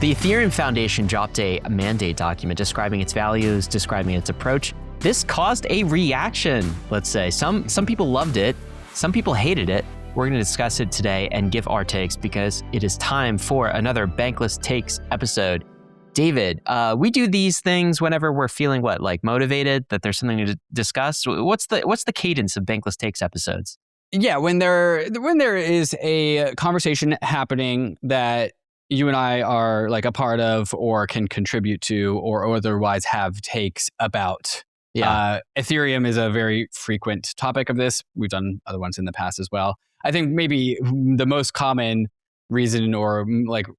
The Ethereum Foundation dropped a mandate document describing its values, describing its approach. This caused a reaction, let's say. Some people loved it, some people hated it. We're going to discuss it today and give our takes because it is time for another Bankless Takes episode. David, we do these things whenever we're feeling motivated, that there's something to discuss. What's the cadence of Bankless Takes episodes? Yeah, when there is a conversation happening that you and I are a part of or can contribute to or otherwise have takes about. Yeah. Ethereum is a very frequent topic of this. We've done other ones in the past as well. I think maybe the most common reason or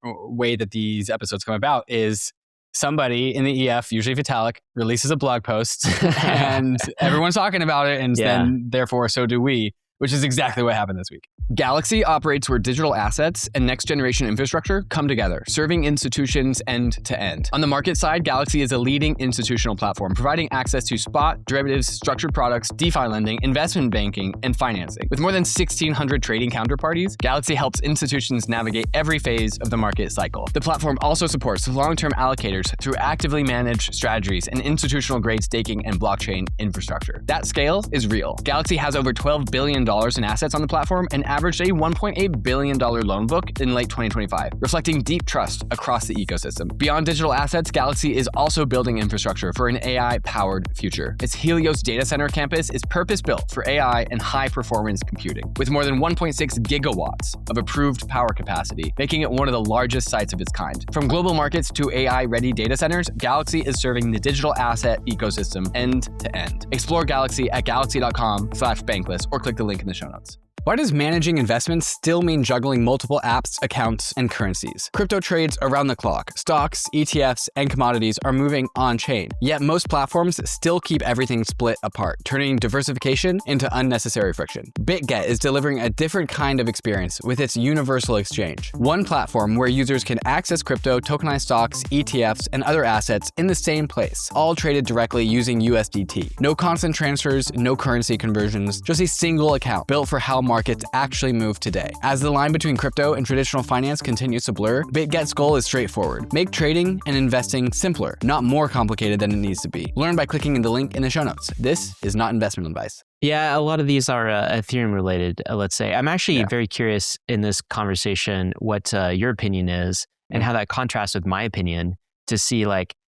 way that these episodes come about is somebody in the EF, usually Vitalik, releases a blog post and everyone's talking about it, and then therefore so do we, which is exactly what happened this week. Galaxy operates where digital assets and next-generation infrastructure come together, serving institutions end to end. On the market side, Galaxy is a leading institutional platform, providing access to spot, derivatives, structured products, DeFi lending, investment banking, and financing. With more than 1,600 trading counterparties, Galaxy helps institutions navigate every phase of the market cycle. The platform also supports long-term allocators through actively managed strategies and institutional-grade staking and blockchain infrastructure. That scale is real. Galaxy has over $12 billion in assets on the platform and averaged a $1.8 billion loan book in late 2025, reflecting deep trust across the ecosystem. Beyond digital assets, Galaxy is also building infrastructure for an AI-powered future. Its Helios data center campus is purpose-built for AI and high-performance computing, with more than 1.6 gigawatts of approved power capacity, making it one of the largest sites of its kind. From global markets to AI-ready data centers, Galaxy is serving the digital asset ecosystem end to end. Explore Galaxy at galaxy.com/bankless or click the link in the show notes. Why does managing investments still mean juggling multiple apps, accounts, and currencies? Crypto trades around the clock. Stocks, ETFs, and commodities are moving on-chain. Yet most platforms still keep everything split apart, turning diversification into unnecessary friction. BITGET is delivering a different kind of experience with its universal exchange. One platform where users can access crypto, tokenized stocks, ETFs, and other assets in the same place, all traded directly using USDT. No constant transfers, no currency conversions, just a single account built for how markets actually move today. As the line between crypto and traditional finance continues to blur, BitGet's goal is straightforward. Make trading and investing simpler, not more complicated than it needs to be. Learn by clicking in the link in the show notes. This is not investment advice. Yeah, a lot of these are Ethereum related, let's say. I'm actually very curious in this conversation what your opinion is and how that contrasts with my opinion to see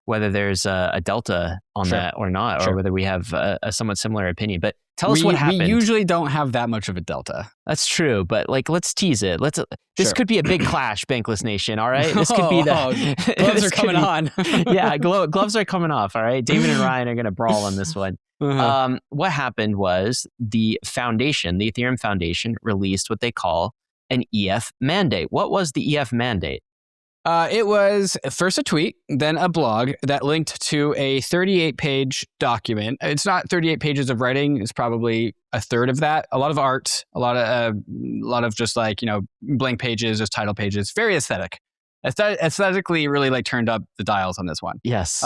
whether there's a delta on that or not, or whether we have a somewhat similar opinion. But tell us what happened. We usually don't have that much of a delta. That's true, but let's tease it. This could be a big clash, Bankless Nation. All right, this could be the gloves are coming on. Yeah, gloves are coming off. All right, David and Ryan are going to brawl on this one. What happened was the foundation, the Ethereum Foundation, released what they call an EF mandate. What was the EF mandate? It was first a tweet, then a blog that linked to a 38-page document. It's not 38 pages of writing. It's probably a third of that. A lot of art, a lot of just blank pages, just title pages. Very aesthetic. Aesthetically, really turned up the dials on this one. Yes.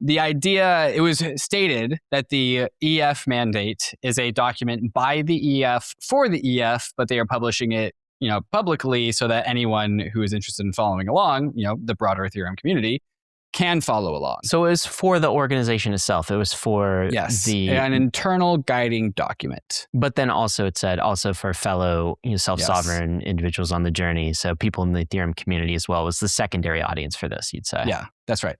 The idea, it was stated that the EF mandate is a document by the EF for the EF, but they are publishing it publicly so that anyone who is interested in following along, the broader Ethereum community, can follow along. So it was for the organization itself. It was for an internal guiding document. But then also it said also for fellow self-sovereign individuals on the journey. So people in the Ethereum community as well was the secondary audience for this, you'd say. Yeah, that's right.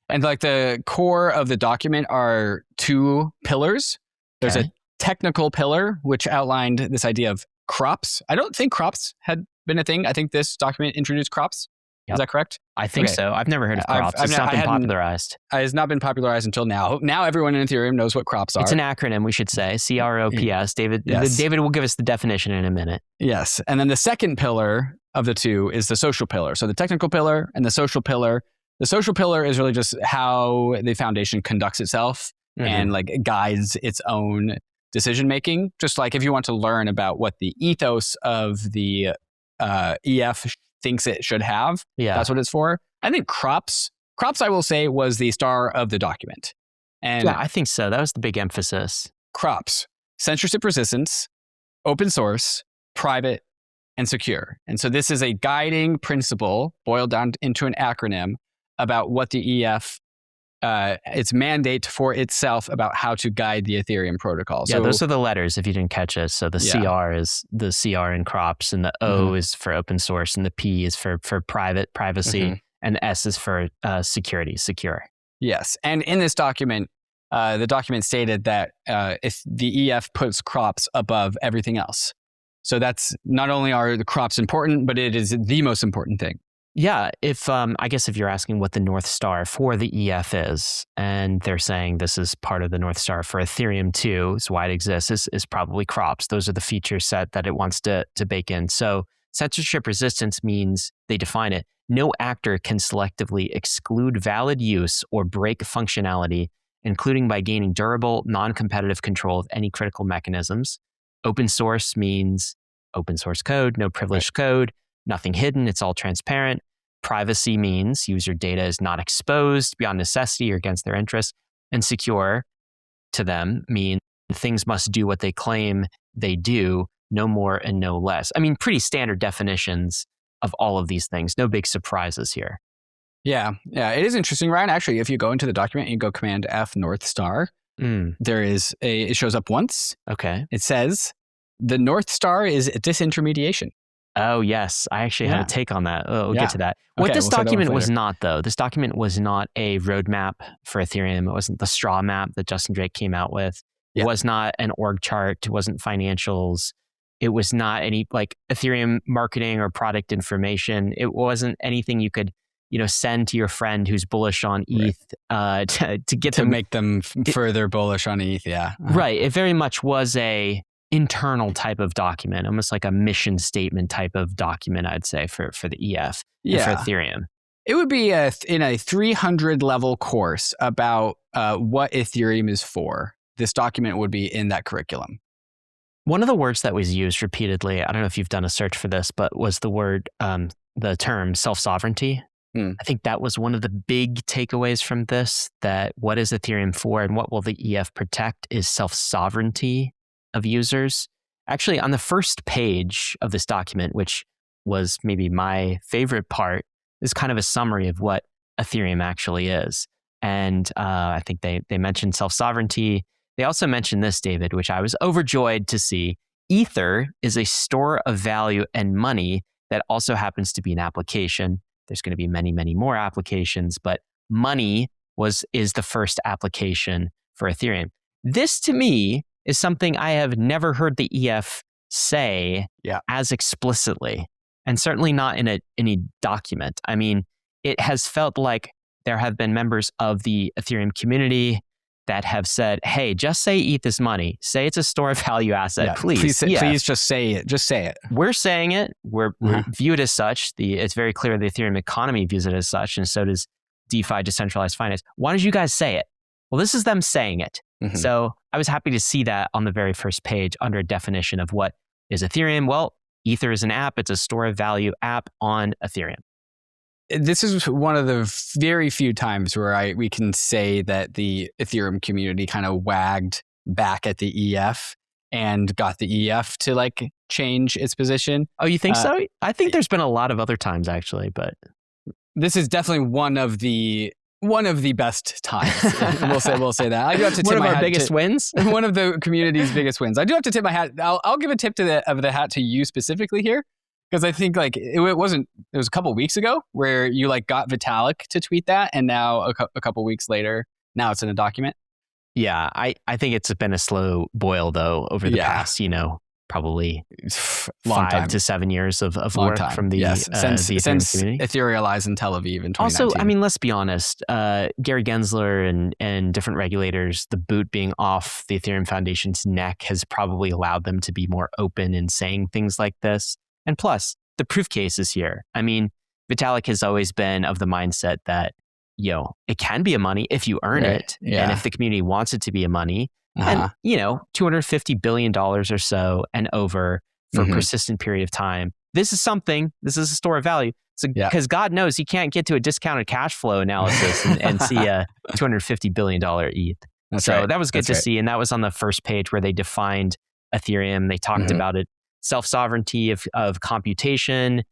And the core of the document are two pillars. There's a technical pillar, which outlined this idea of crops. I don't think crops had been a thing. I think this document introduced crops. Yep. Is that correct? I think so. I've never heard of crops. It's not been popularized. It has not been popularized until now. Now everyone in Ethereum knows what crops are. It's an acronym, we should say. CROPS. David will give us the definition in a minute. Yes. And then the second pillar of the two is the social pillar. So the technical pillar and the social pillar. The social pillar is really just how the foundation conducts itself and guides its own decision-making. Just if you want to learn about what the ethos of the EF thinks it should have, that's what it's for. I think crops, I will say, was the star of the document. And yeah, I think so. That was the big emphasis. Crops, censorship resistance, open source, private, and secure. And so this is a guiding principle boiled down into an acronym about what the EF, its mandate for itself about how to guide the Ethereum protocol. Yeah, so, those are the letters if you didn't catch it. So the CR is the CR in crops, and the O is for open source, and the P is for privacy, and the S is for security, secure. Yes. And in this document, the document stated that if the EF puts crops above everything else. So that's not only are the crops important, but it is the most important thing. Yeah, if I guess if you're asking what the North Star for the EF is, and they're saying this is part of the North Star for Ethereum too, is why it exists, is probably crops. Those are the feature set that it wants to bake in. So censorship resistance means, they define it, no actor can selectively exclude valid use or break functionality, including by gaining durable, non-competitive control of any critical mechanisms. Open source means open source code, no privileged code, nothing hidden, it's all transparent. Privacy means user data is not exposed beyond necessity or against their interests. And secure to them means things must do what they claim they do, no more and no less. I mean, pretty standard definitions of all of these things. No big surprises here. Yeah, it is interesting, Ryan. Actually, if you go into the document and you go Command F North Star, it shows up once. Okay. It says the North Star is disintermediation. Oh, yes. I actually have a take on that. We'll get to that. What Okay, this document was later. not, though, this document was not a roadmap for Ethereum. It wasn't the straw map that Justin Drake came out with. It was not an org chart. It wasn't financials. It was not any like Ethereum marketing or product information. It wasn't anything you could, send to your friend who's bullish on ETH to get them, make them further bullish on ETH. Yeah. Right. It very much was a internal type of document, almost like a mission statement type of document, I'd say, for the EF and for Ethereum. It would be in a 300 level course about what Ethereum is for. This document would be in that curriculum. One of the words that was used repeatedly, I don't know if you've done a search for this, but was the term self-sovereignty. I think that was one of the big takeaways from this, that what is Ethereum for and what will the EF protect is self-sovereignty of users. Actually, on the first page of this document, which was maybe my favorite part, is kind of a summary of what Ethereum actually is. And I think they mentioned self-sovereignty. They also mentioned this, David, which I was overjoyed to see. Ether is a store of value and money that also happens to be an application. There's going to be many, many more applications, but money is the first application for Ethereum. This, to me, is something I have never heard the EF say as explicitly, and certainly not in any document. I mean, it has felt like there have been members of the Ethereum community that have said, hey, just say ETH is money. Say it's a store of value asset, please. Please just say it. Just say it. We're saying it. We're viewed as such. It's very clear the Ethereum economy views it as such, and so does DeFi, decentralized finance. Why don't you guys say it? Well, this is them saying it. So I was happy to see that on the very first page under a definition of what is Ethereum. Well, Ether is an app. It's a store of value app on Ethereum. This is one of the very few times where we can say that the Ethereum community kind of wagged back at the EF and got the EF to change its position. Oh, you think so? I think there's been a lot of other times actually, but this is definitely one of the best times. we'll say that. I do have to tip one of my our hat biggest wins. One of the community's biggest wins. I do have to tip my hat. I'll give a tip of the hat to you specifically here, because I think it was a couple weeks ago where you got Vitalik to tweet that, and now a couple weeks later, now it's in a document. Yeah, I think it's been a slow boil though over the past, probably 5 to 7 years of work from the since community. Etherealized in Tel Aviv in 2019. Also, I mean, let's be honest, Gary Gensler and different regulators, the boot being off the Ethereum Foundation's neck has probably allowed them to be more open in saying things like this. And plus, the proof case is here. I mean, Vitalik has always been of the mindset that, it can be a money if you earn it. And if the community wants it to be a money. And, $250 billion or so and over for a persistent period of time. This is a store of value. So, because God knows he can't get to a discounted cash flow analysis and see a $250 billion ETH. That was good to see. And that was on the first page where they defined Ethereum. They talked about it self-sovereignty of computation,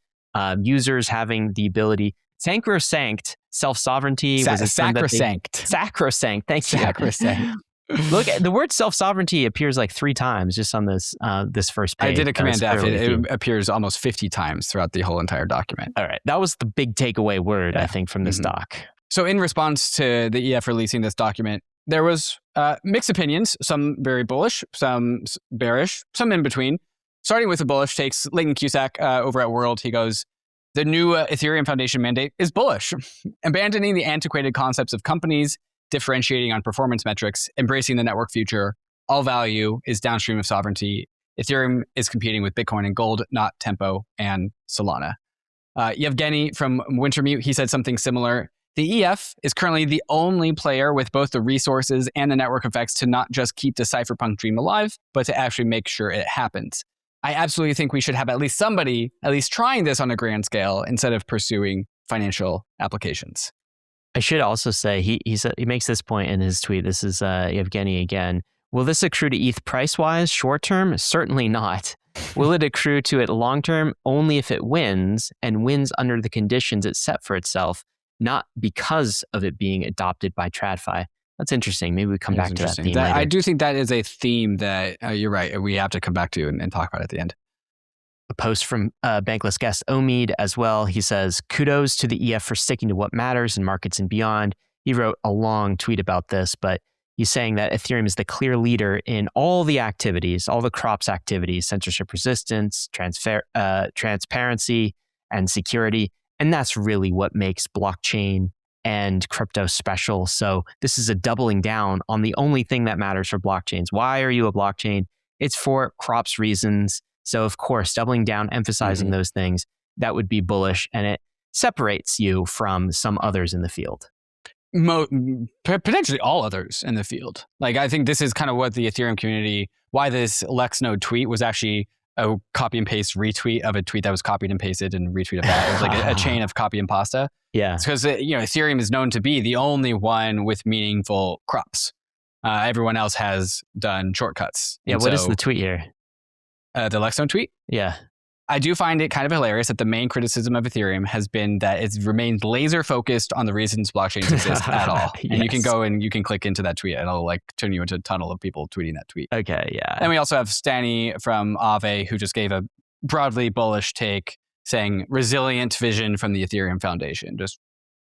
users having the ability, sacrosanct self-sovereignty was a term that sacrosanct. Thank you. Sacrosanct. Look, the word self-sovereignty appears like 3 times just on this this first page. I did a Command F. It appears almost 50 times throughout the whole entire document. All right. That was the big takeaway word, I think, from this doc. So in response to the EF releasing this document, there was mixed opinions, some very bullish, some bearish, some in between. Starting with the bullish takes, Leighton Cusack over at World, he goes, the new Ethereum Foundation mandate is bullish, abandoning the antiquated concepts of companies, differentiating on performance metrics, embracing the network future. All value is downstream of sovereignty. Ethereum is competing with Bitcoin and gold, not Tempo and Solana. Yevgeny from Wintermute, he said something similar. The EF is currently the only player with both the resources and the network effects to not just keep the cypherpunk dream alive, but to actually make sure it happens. I absolutely think we should have at least somebody at least trying this on a grand scale instead of pursuing financial applications. I should also say, he makes this point in his tweet. This is Yevgeny again. Will this accrue to ETH price-wise short term? Certainly not. Will it accrue to it long term? Only if it wins, and wins under the conditions it set for itself, not because of it being adopted by TRADFI. That's interesting. Maybe we come back to that theme later. I do think that is a theme that, you're right, we have to come back to and talk about at the end. A post from bankless guest Omid as well. He says, kudos to the EF for sticking to what matters in markets and beyond. He wrote a long tweet about this, but he's saying that Ethereum is the clear leader in all the activities, all the crops activities, censorship resistance, transparency, and security. And that's really what makes blockchain and crypto special. So this is a doubling down on the only thing that matters for blockchains. Why are you a blockchain? It's for crops reasons. So of course, doubling down, emphasizing those things, that would be bullish, and it separates you from some others in the field. Potentially all others in the field. Like, I think this is kind of what the Ethereum community, why this LexNode tweet was actually a copy and paste retweet of a tweet that was copied and pasted and retweet of that. It was like a chain of copy and pasta. Yeah. It's because Ethereum is known to be the only one with meaningful crops. Everyone else has done shortcuts. Yeah. What is the tweet here? The LexNode tweet? Yeah. I do find it kind of hilarious that the main criticism of Ethereum has been that it's remained laser focused on the reasons blockchains exist at all. Yes. And you can go and you can click into that tweet and it'll like turn you into a tunnel of people tweeting that tweet. Okay, yeah. And we also have Stani from Aave who just gave a broadly bullish take saying resilient vision from the Ethereum Foundation. Just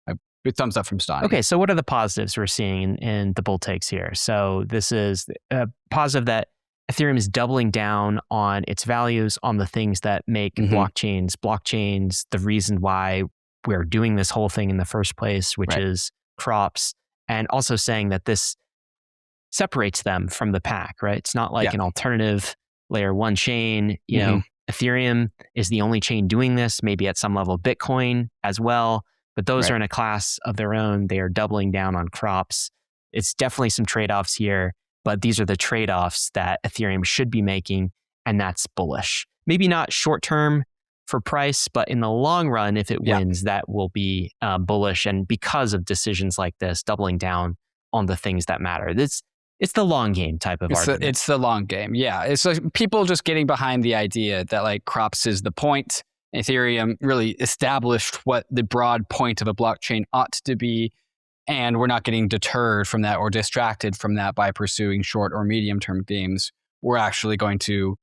a thumbs up from Stani. Okay, so what are the positives we're seeing in the bull takes here? So this is a positive that Ethereum is doubling down on its values, on the things that make blockchains, the reason why we're doing this whole thing in the first place, which is crops, and also saying that this separates them from the pack, right? It's not like an alternative layer 1 chain. You know, Ethereum is the only chain doing this, maybe at some level Bitcoin as well, but those are in a class of their own. They are doubling down on crops. It's definitely some trade-offs here. But these are the trade-offs that Ethereum should be making, and that's bullish. Maybe not short-term for price, but in the long run, if it wins, that will be bullish. And because of decisions like this, doubling down on the things that matter. It's the long game type of argument. It's the long game, yeah. It's like people just getting behind the idea that like crops is the point. Ethereum really established what the broad point of a blockchain ought to be. And we're not getting deterred from that or distracted from that by pursuing short or medium term games. We're actually going to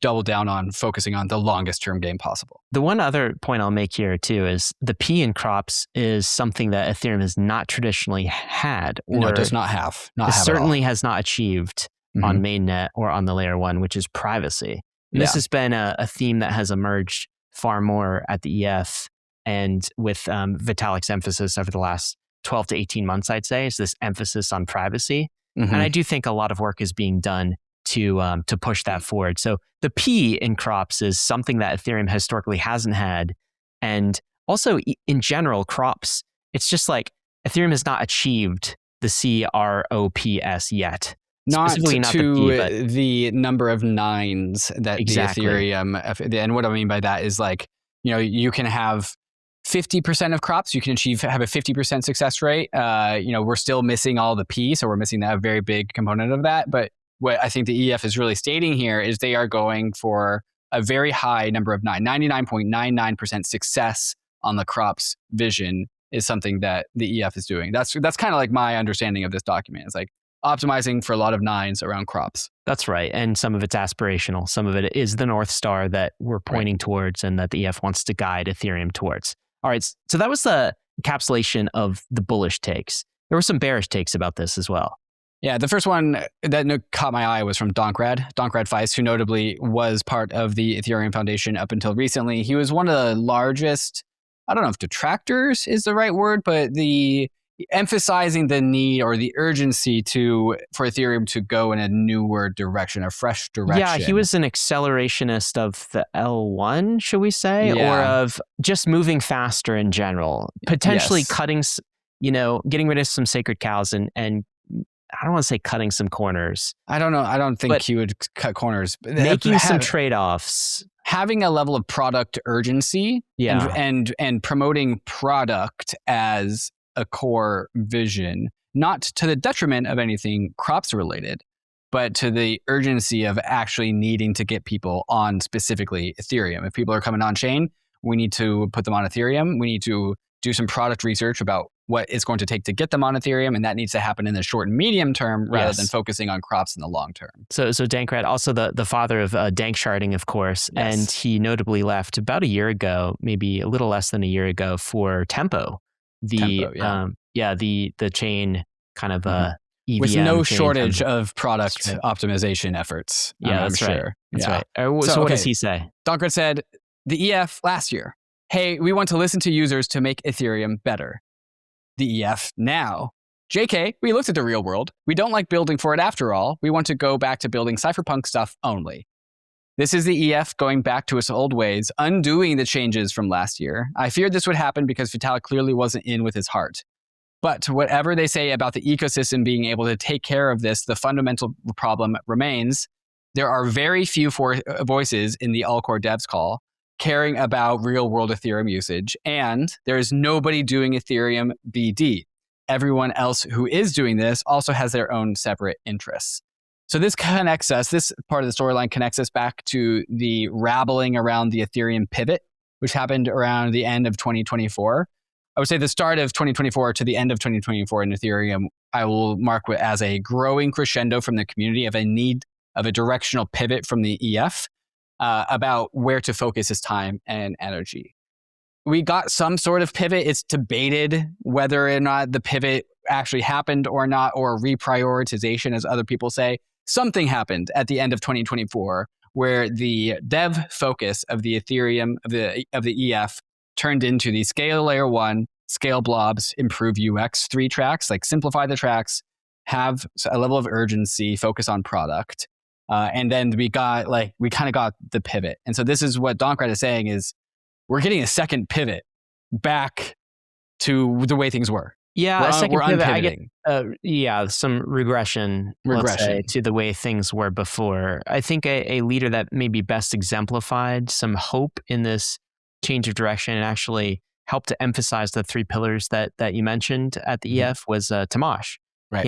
double down on focusing on the longest term game possible. The one other point I'll make here too is the P in crops is something that Ethereum has not traditionally had. No, it does not have. Certainly has not achieved on mainnet or on the layer 1, which is privacy. This has been a theme that has emerged far more at the EF, and with Vitalik's emphasis over the last 12 to 18 months, I'd say, is this emphasis on privacy. And I do think a lot of work is being done to push that forward. So the P in crops is something that Ethereum historically hasn't had. And also in general, crops, it's just like Ethereum has not achieved the CROPS yet. Not to the number of nines that the Ethereum, and what I mean by that is like, you can have 50% of crops, you can have a 50% success rate. We're still missing all the P, so we're missing that very big component of that. But what I think the EF is really stating here is they are going for a very high number of 99.99% success on the crops vision is something that the EF is doing. That's kind of like my understanding of this document. It's like optimizing for a lot of 9s around crops. That's right. And some of it's aspirational. Some of it is the North Star that we're pointing towards and that the EF wants to guide Ethereum towards. All right. So that was the encapsulation of the bullish takes. There were some bearish takes about this as well. Yeah, the first one that caught my eye was from Donkrad Feist, who notably was part of the Ethereum Foundation up until recently. He was one of the largest, I don't know if detractors is the right word, but emphasizing the need or the urgency for Ethereum to go in a newer direction, a fresh direction. Yeah, he was an accelerationist of the L1, should we say, or of just moving faster in general, potentially cutting, getting rid of some sacred cows and I don't want to say cutting some corners. I don't know. I don't think he would cut corners. Making some trade-offs. Having a level of product urgency and promoting product as a core vision, not to the detriment of anything crops related, but to the urgency of actually needing to get people on specifically Ethereum. If people are coming on chain, we need to put them on Ethereum. We need to do some product research about what it's going to take to get them on Ethereum, and that needs to happen in the short and medium term rather than focusing on crops in the long term. So Dankrad, also the father of dank sharding, of course, and he notably left about a year ago, maybe a little less than a year ago, for Tempo, the chain kind of EVM with no shortage of product optimization efforts. Yeah, I'm sure. That's right. So what does he say? Donkrad said, the EF last year, hey, we want to listen to users to make Ethereum better. The EF now, JK, we looked at the real world. We don't like building for it after all. We want to go back to building cypherpunk stuff only. This is the EF going back to its old ways, undoing the changes from last year. I feared this would happen because Vitalik clearly wasn't in with his heart. But whatever they say about the ecosystem being able to take care of this, the fundamental problem remains. There are very few voices in the all-core devs call caring about real-world Ethereum usage, and there's nobody doing Ethereum BD. Everyone else who is doing this also has their own separate interests. So this part of the storyline connects us back to the rabbling around the Ethereum pivot, which happened around the end of 2024. I would say the start of 2024 to the end of 2024 in Ethereum, I will mark as a growing crescendo from the community of a need of a directional pivot from the EF. About where to focus his time and energy. We got some sort of pivot. It's debated whether or not the pivot actually happened or not, or reprioritization, as other people say. Something happened at the end of 2024 where the dev focus of the Ethereum, of the EF, turned into the scale layer 1, scale blobs, improve UX 3 tracks, like simplify the tracks, have a level of urgency, focus on product. And then we kind of got the pivot. And so this is what Donkrad is saying is we're getting a second pivot back to the way things were. Yeah, a second pivot. I get, some regression. Let's say, to the way things were before. I think a leader that maybe best exemplified some hope in this change of direction and actually helped to emphasize the 3 pillars that you mentioned at the EF was Tomasz. Right.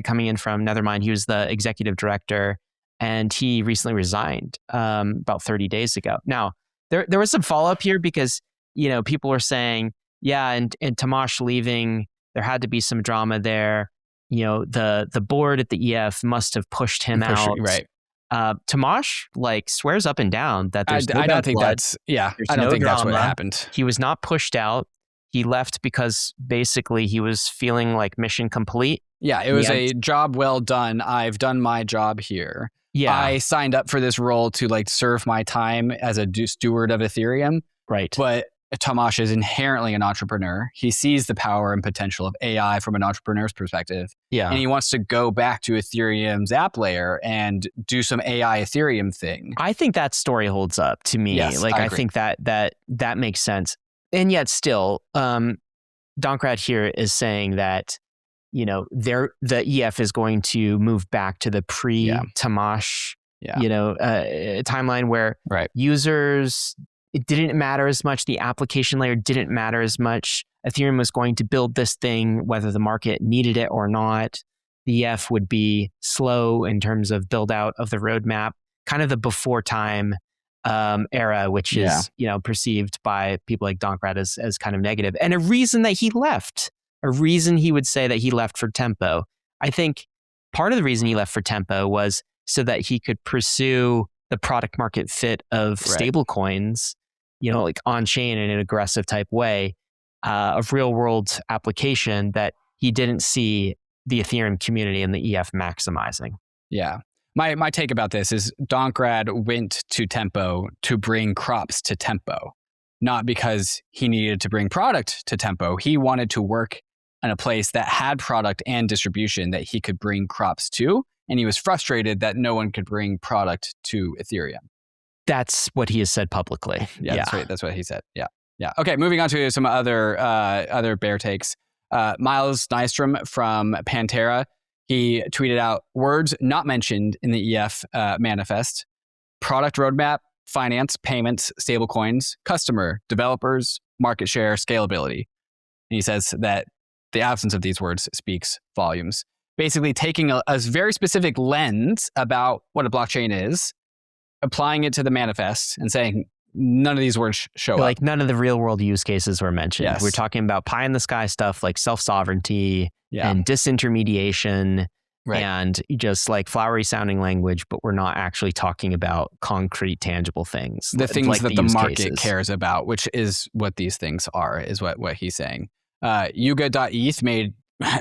Coming in from Nethermind. He was the executive director. And he recently resigned about 30 days ago. Now, there was some follow-up here because, people were saying, and Tomasz leaving, there had to be some drama there. The board at the EF must have pushed him out. Right. Tomasz swears up and down that there's no I don't think blood. I don't think that's what happened. He was not pushed out. He left because basically he was feeling like mission complete. Yeah, it was a job well done. I've done my job here. Yeah. I signed up for this role to serve my time as a steward of Ethereum. Right. But Tomasz is inherently an entrepreneur. He sees the power and potential of AI from an entrepreneur's perspective. Yeah. And he wants to go back to Ethereum's app layer and do some AI Ethereum thing. I think that story holds up to me. Yes, I think that makes sense. And yet still, Donkrad here is saying that the EF is going to move back to the pre-Tomasz, timeline where users, it didn't matter as much. The application layer didn't matter as much. Ethereum was going to build this thing, whether the market needed it or not. The EF would be slow in terms of build out of the roadmap, kind of the before time era, which is perceived by people like Donkrad as kind of negative, and a reason that he left, a reason he would say that he left for Tempo. I think part of the reason he left for Tempo was so that he could pursue the product market fit of stable coins, like on-chain in an aggressive type way, of real world application that he didn't see the Ethereum community and the EF maximizing. Yeah. My take about this is Donkrad went to Tempo to bring crops to Tempo, not because he needed to bring product to Tempo. He wanted to work in a place that had product and distribution that he could bring crops to. And he was frustrated that no one could bring product to Ethereum. That's what he has said publicly. Yeah. That's what he said. Yeah. Okay, moving on to some other bear takes. Miles Nystrom from Pantera, he tweeted out words not mentioned in the EF manifest: product roadmap, finance, payments, stablecoins, customer, developers, market share, scalability. And he says that the absence of these words speaks volumes. Basically taking a very specific lens about what a blockchain is, applying it to the manifest and saying none of these words show up. Like none of the real world use cases were mentioned. Yes. We're talking about pie in the sky stuff like self-sovereignty and disintermediation and just like flowery sounding language, but we're not actually talking about concrete, tangible things. The things like that the market cares about, which is what these things are, is what he's saying. Yuga.eth made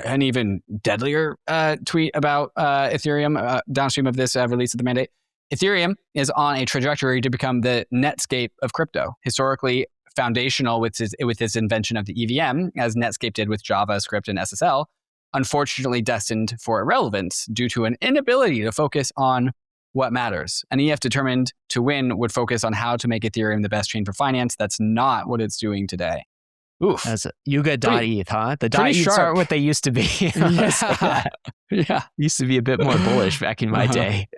an even deadlier tweet about Ethereum downstream of this release of the mandate. Ethereum is on a trajectory to become the Netscape of crypto, historically foundational with its invention of the EVM, as Netscape did with JavaScript and SSL, unfortunately destined for irrelevance due to an inability to focus on what matters. An EF determined to win would focus on how to make Ethereum the best chain for finance. That's not what it's doing today. Oof. As Yuga.eth, huh? The .eths aren't what they used to be. Used to be a bit more bullish back in my day.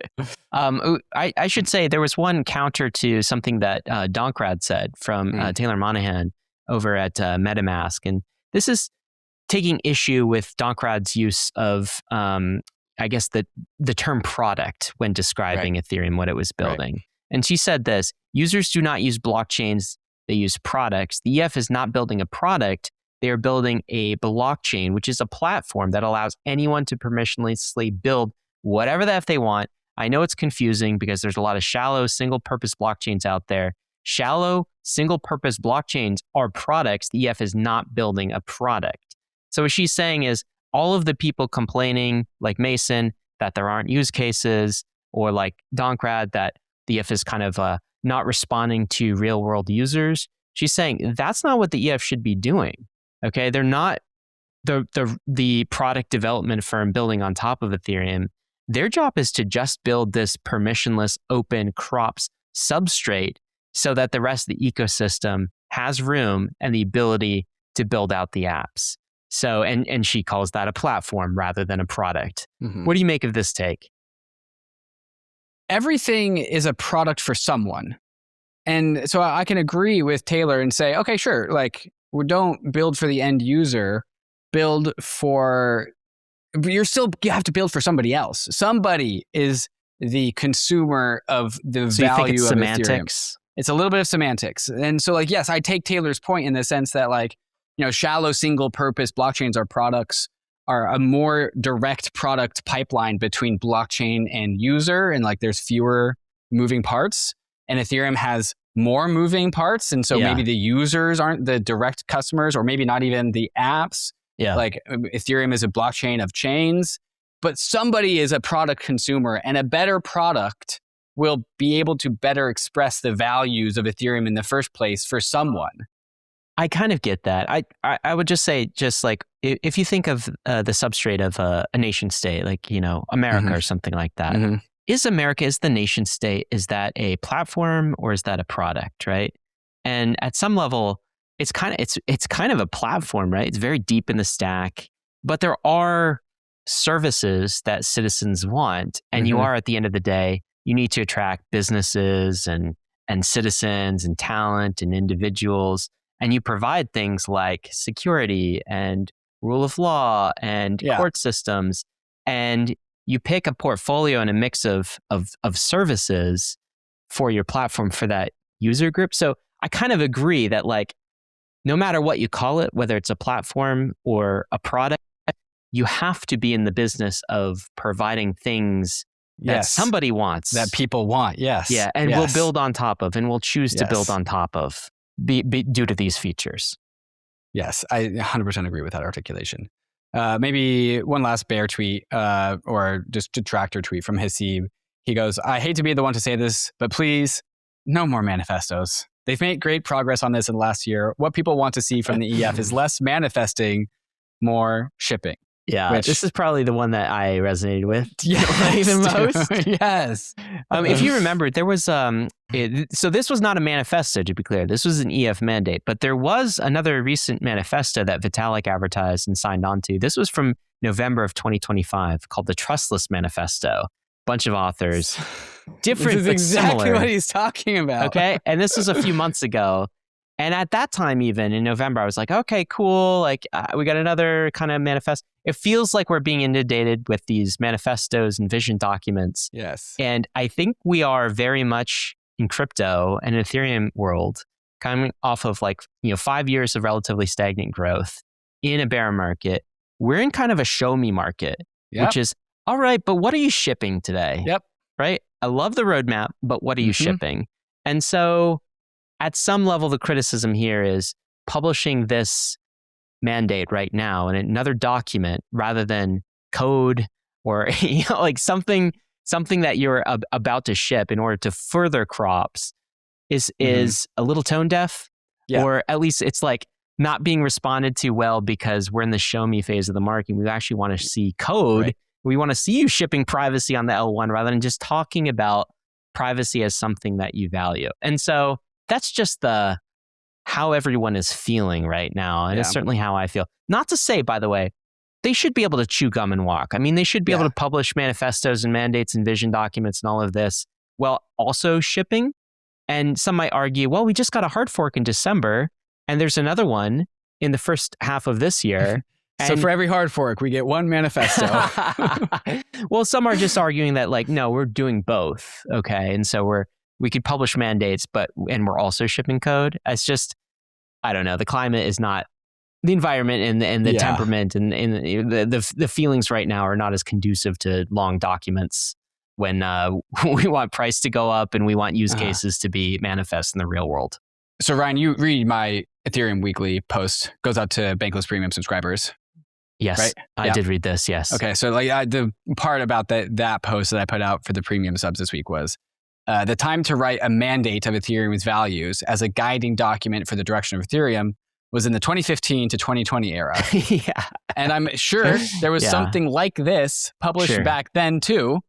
I should say there was one counter to something that Donkrad said from Taylor Monahan over at MetaMask. And this is taking issue with Donkrad's use of, I guess, the term product when describing Ethereum, what it was building. And she said this: users do not use blockchains, they use products. The EF is not building a product. They are building a blockchain, which is a platform that allows anyone to permissionlessly build whatever the F they want. I know it's confusing because there's a lot of shallow single-purpose blockchains out there. Shallow single-purpose blockchains are products. The EF is not building a product. So what she's saying is all of the people complaining, like Mason, that there aren't use cases, or like Donkrad, that the EF is kind of not responding to real world users. She's saying that's not what the EF should be doing. Okay, they're not the product development firm building on top of Ethereum. Their job is to just build this permissionless open crops substrate so that the rest of the ecosystem has room and the ability to build out the apps. So, and she calls that a platform rather than a product. What do you make of this take? Everything is a product for someone. And so I can agree with Taylor and say, okay, sure, like, we don't build for the end user, build for, but you have to build for somebody else. Somebody is the consumer of the value of semantics. Ethereum. It's a little bit of semantics. And so like, yes, I take Taylor's point in the sense that like, shallow single purpose blockchains are products, are a more direct product pipeline between blockchain and user. And like, there's fewer moving parts, and Ethereum has more moving parts. And so maybe the users aren't the direct customers, or maybe not even the apps. Like Ethereum is a blockchain of chains, but somebody is a product consumer, and a better product will be able to better express the values of Ethereum in the first place for someone. I kind of get that. I would just say, just like, if you think of the substrate of a nation state, like, America or something like that, is America, is the nation state, is that a platform or is that a product, right? And at some level, it's kind of a platform, right? It's very deep in the stack, but there are services that citizens want, and you are, at the end of the day, you need to attract businesses and citizens and talent and individuals. And you provide things like security and rule of law and court systems. And you pick a portfolio and a mix of services for your platform for that user group. So I kind of agree that like, no matter what you call it, whether it's a platform or a product, you have to be in the business of providing things that somebody wants. That people want, yes. Yeah, and we'll build on top of, and we'll choose to build on top of due to these features. Yes, I 100% agree with that articulation. Maybe one last bear tweet or just detractor tweet from Haseeb. He goes, I hate to be the one to say this, but please, no more manifestos. They've made great progress on this in the last year. What people want to see from the EF is less manifesting, more shipping. Yeah, this is probably the one that I resonated with the most. Yes. If you remember, there was, so this was not a manifesto, to be clear. This was an EF mandate, but there was another recent manifesto that Vitalik advertised and signed on to. This was from November of 2025 called the Trustless Manifesto. Bunch of authors. Different, this is exactly what he's talking about. Okay, and this was a few months ago. And at that time, even in November, I was like, okay, cool. Like we got another kind of manifesto. It feels like we're being inundated with these manifestos and vision documents. Yes. And I think we are very much in crypto and Ethereum world, coming off of 5 years of relatively stagnant growth in a bear market. We're in kind of a show me market, which is, all right, but what are you shipping today? Yep. Right? I love the roadmap, but what are you shipping? And so at some level, the criticism here is publishing this mandate right now in another document rather than code or something that you're about to ship in order to further crops is a little tone deaf, or at least it's like not being responded to well because we're in the show me phase of the market. We actually want to see code. Right. We want to see you shipping privacy on the L1 rather than just talking about privacy as something that you value. And so that's just how everyone is feeling right now. And it's certainly how I feel. Not to say, by the way, they should be able to chew gum and walk. I mean, they should be able to publish manifestos and mandates and vision documents and all of this while also shipping. And some might argue, well, we just got a hard fork in December and there's another one in the first half of this year. So for every hard fork, we get one manifesto. Well, some are just arguing that no, we're doing both. Okay. And so we could publish mandates, and we're also shipping code. It's just, I don't know. The climate is not, the environment and the temperament and the feelings right now are not as conducive to long documents when we want price to go up and we want use cases to be manifest in the real world. So Ryan, you read my Ethereum Weekly post, goes out to Bankless Premium subscribers. Yes, right? I did read this, yes. Okay, so the part about that post that I put out for the premium subs this week was, the time to write a mandate of Ethereum's values as a guiding document for the direction of Ethereum was in the 2015 to 2020 era. And I'm sure there was something like this published back then too.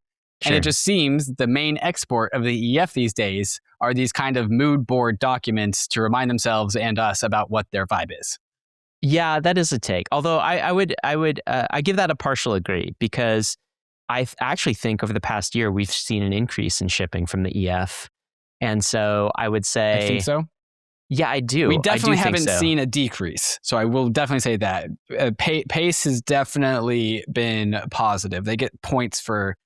And it just seems the main export of the EF these days are these kind of mood board documents to remind themselves and us about what their vibe is. Yeah, that is a take. Although I give that a partial agree because I actually think over the past year, we've seen an increase in shipping from the EF. And so I would say... I think so? Yeah, I do. We definitely haven't seen a decrease. So I will definitely say that. Pace has definitely been positive. They get points for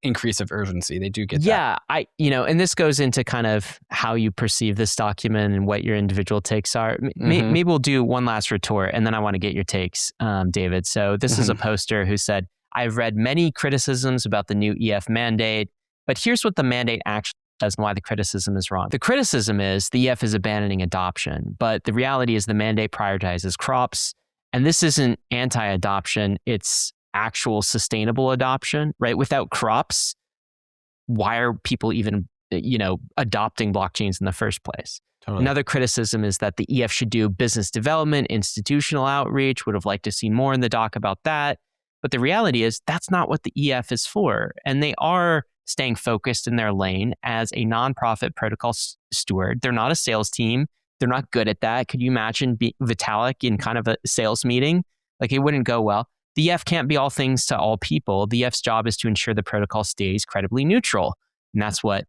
increase of urgency. They do get that. Yeah, and this goes into kind of how you perceive this document and what your individual takes are. Maybe we'll do one last retort and then I want to get your takes, David. So this is a poster who said, I've read many criticisms about the new EF mandate, but here's what the mandate actually does and why the criticism is wrong. The criticism is the EF is abandoning adoption, but the reality is the mandate prioritizes crops. And this isn't anti-adoption, it's actual sustainable adoption, right? Without crops, why are people even, adopting blockchains in the first place? Totally. Another criticism is that the EF should do business development, institutional outreach, would have liked to see more in the doc about that. But the reality is that's not what the EF is for. And they are staying focused in their lane as a nonprofit protocol steward. They're not a sales team. They're not good at that. Could you imagine Vitalik in kind of a sales meeting? It wouldn't go well. The EF can't be all things to all people. The EF's job is to ensure the protocol stays credibly neutral. And that's what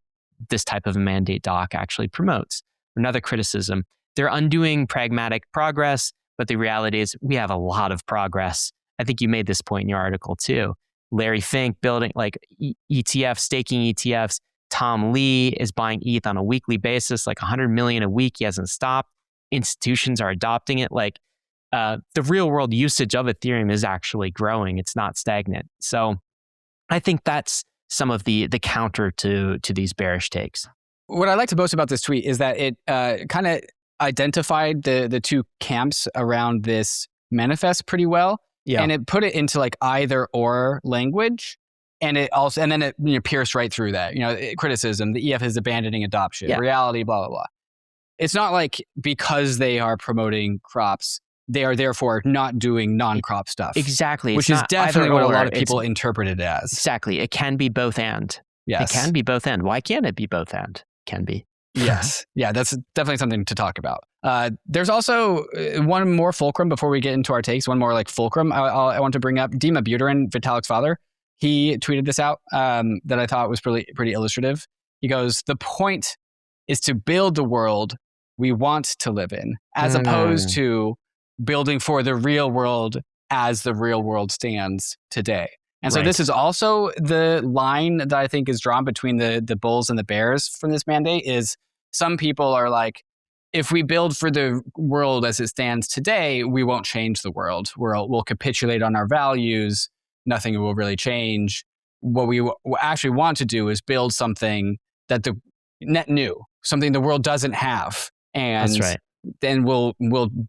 this type of a mandate doc actually promotes. Another criticism, they're undoing pragmatic progress, but the reality is we have a lot of progress. I think you made this point in your article too. Larry Fink building ETFs, staking ETFs, Tom Lee is buying ETH on a weekly basis, like 100 million a week. He hasn't stopped. Institutions are adopting it. Like the real world usage of Ethereum is actually growing. It's not stagnant. So I think that's some of the counter to these bearish takes. What I like to boast about this tweet is that it kind of identified the two camps around this manifest pretty well. Yeah. And it put it into like either or language. And then it pierced right through that. Criticism, the EF is abandoning adoption, reality, blah, blah, blah. It's not like because they are promoting crops, they are therefore not doing non-crop stuff. Exactly. Which is definitely what a lot of people interpret it as. Exactly. It can be both and. Yes. It can be both and. Why can't it be both and? Can be. Yes. Yeah, that's definitely something to talk about. There's also one more fulcrum before we get into our takes, one more like fulcrum I want to bring up. Dima Buterin, Vitalik's father, he tweeted this out that I thought was pretty illustrative. He goes, the point is to build the world we want to live in, as opposed to building for the real world as the real world stands today. And so this is also the line that I think is drawn between the bulls and the bears from this mandate is some people are like, if we build for the world as it stands today, we won't change the world. We'll capitulate on our values. Nothing will really change. What we actually want to do is build something that the net new, something the world doesn't have. And that's right. Then we'll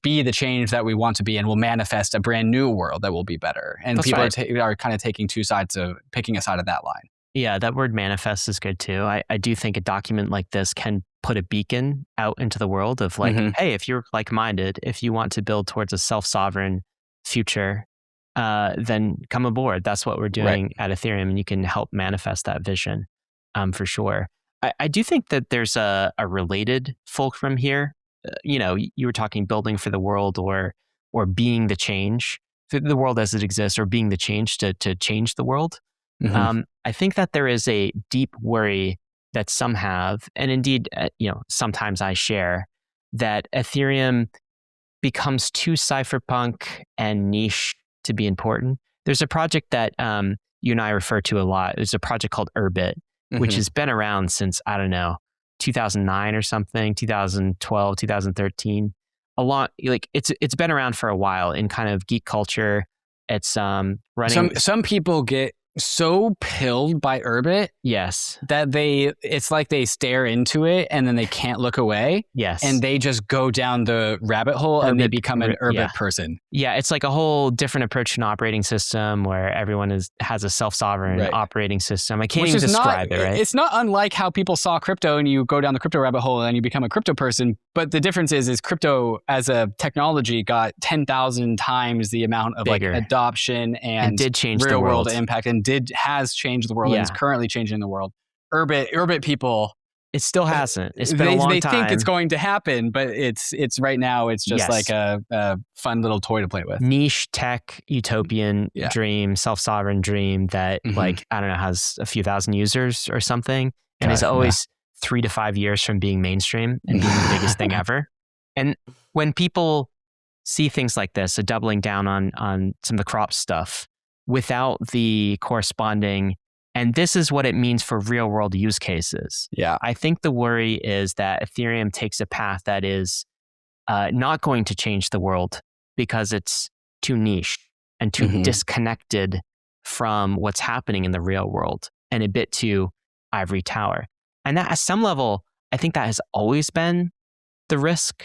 be the change that we want to be, and we'll manifest a brand new world that will be better. And that's people right. are kind of taking two sides of picking a side of that line. Yeah, that word manifest is good too. I do think a document like this can put a beacon out into the world of like, hey, if you're like-minded, if you want to build towards a self-sovereign future, then come aboard. That's what we're doing at Ethereum, and you can help manifest that vision for sure. I do think that there's a related fulcrum here. You were talking building for the world or being the change, the world as it exists, or being the change to change the world. I think that there is a deep worry that some have, and indeed, sometimes I share, that Ethereum becomes too cypherpunk and niche to be important. There's a project that you and I refer to a lot. There's a project called Urbit, which has been around since, I don't know, 2009 or something, 2012, 2013. A lot, like it's been around for a while in kind of geek culture. It's running. Some people get so pilled by Urbit, that it's like they stare into it and then they can't look away. Yes, and they just go down the rabbit hole and they become an Urbit person. Yeah, it's like a whole different approach to an operating system where everyone has a self-sovereign operating system. I can't even describe it. Right? It's not unlike how people saw crypto, and you go down the crypto rabbit hole and you become a crypto person. But the difference is crypto as a technology got 10,000 times the amount of bigger, like adoption and did change real the world impact, and has changed the world and is currently changing the world. Urbit people, it still hasn't. It's been a long time. They think it's going to happen, but it's right now. It's just like a fun little toy to play with. Niche tech utopian dream, self-sovereign dream that like I don't know has a few thousand users or something, and is always 3 to 5 years from being mainstream and being the biggest thing ever. And when people see things like this, a doubling down on some of the crop stuff, without the corresponding, and this is what it means for real world use cases. Yeah, I think the worry is that Ethereum takes a path that is not going to change the world because it's too niche and too disconnected from what's happening in the real world and a bit too ivory tower. And that at some level, I think that has always been the risk